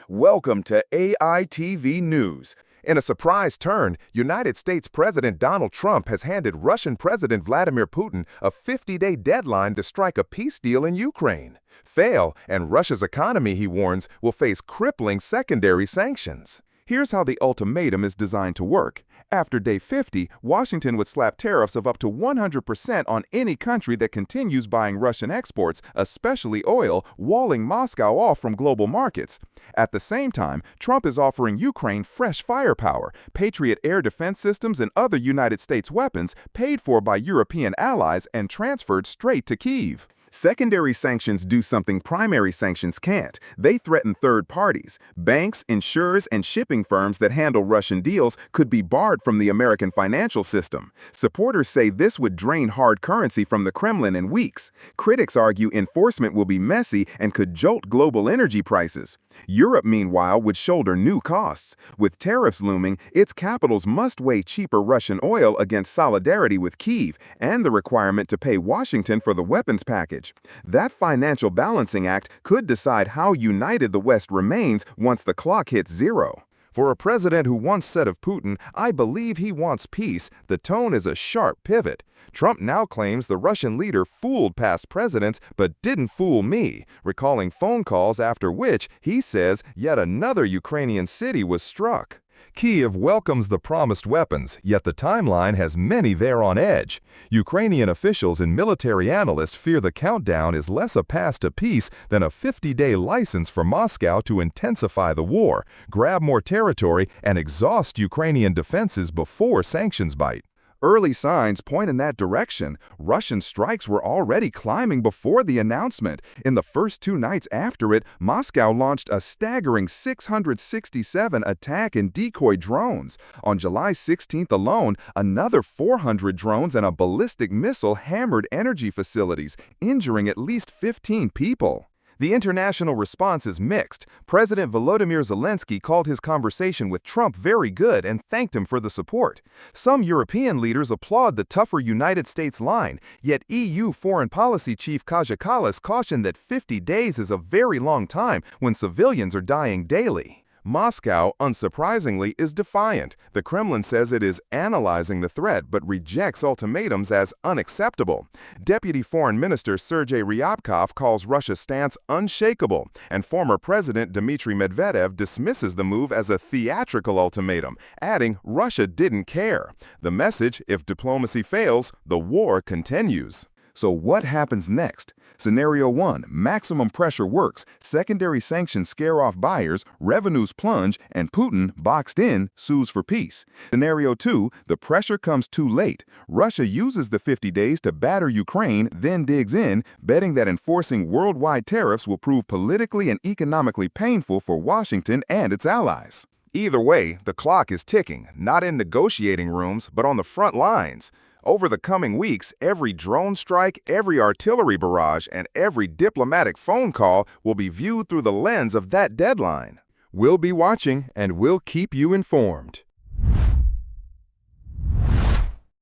Welcome to AITV News. In a surprise turn, United States President Donald Trump has handed Russian President Vladimir Putin a 50-day deadline to strike a peace deal in Ukraine. Fail, and Russia's economy, he warns, will face crippling secondary sanctions. Here's how the ultimatum is designed to work. After day 50, Washington would slap tariffs of up to 100% on any country that continues buying Russian exports, especially oil, walling Moscow off from global markets. At the same time, Trump is offering Ukraine fresh firepower, Patriot air defense systems and other United States weapons paid for by European allies and transferred straight to Kyiv. Secondary sanctions do something primary sanctions can't. They threaten third parties. Banks, insurers, and shipping firms that handle Russian deals could be barred from the American financial system. Supporters say this would drain hard currency from the Kremlin in weeks. Critics argue enforcement will be messy and could jolt global energy prices. Europe, meanwhile, would shoulder new costs. With tariffs looming, its capitals must weigh cheaper Russian oil against solidarity with Kyiv and the requirement to pay Washington for the weapons package. That financial balancing act could decide how united the West remains once the clock hits zero. For a president who once said of Putin, "I believe he wants peace," the tone is a sharp pivot. Trump now claims the Russian leader fooled past presidents but didn't fool me, recalling phone calls after which, he says, yet another Ukrainian city was struck. Kyiv welcomes the promised weapons, yet the timeline has many there on edge. Ukrainian officials and military analysts fear the countdown is less a path to peace than a 50-day license for Moscow to intensify the war, grab more territory, and exhaust Ukrainian defenses before sanctions bite. Early signs point in that direction. Russian strikes were already climbing before the announcement. In the first 2 nights after it, Moscow launched a staggering 667 attack and decoy drones. On July 16th alone, another 400 drones and a ballistic missile hammered energy facilities, injuring at least 15 people. The international response is mixed. President Volodymyr Zelensky called his conversation with Trump very good and thanked him for the support. Some European leaders applaud the tougher United States line, yet EU Foreign Policy Chief Kaja Kallas cautioned that 50 days is a very long time when civilians are dying daily. Moscow, unsurprisingly, is defiant. The Kremlin says it is analyzing the threat but rejects ultimatums as unacceptable. Deputy Foreign Minister Sergei Ryabkov calls Russia's stance unshakable, and former President Dmitry Medvedev dismisses the move as a theatrical ultimatum, adding Russia didn't care. The message, if diplomacy fails, the war continues. So what happens next? Scenario 1, maximum pressure works, secondary sanctions scare off buyers, revenues plunge, and Putin, boxed in, sues for peace. Scenario 2, the pressure comes too late. Russia uses the 50 days to batter Ukraine, then digs in, betting that enforcing worldwide tariffs will prove politically and economically painful for Washington and its allies. Either way, the clock is ticking, not in negotiating rooms, but on the front lines. Over the coming weeks, every drone strike, every artillery barrage, and every diplomatic phone call will be viewed through the lens of that deadline. We'll be watching, and we'll keep you informed.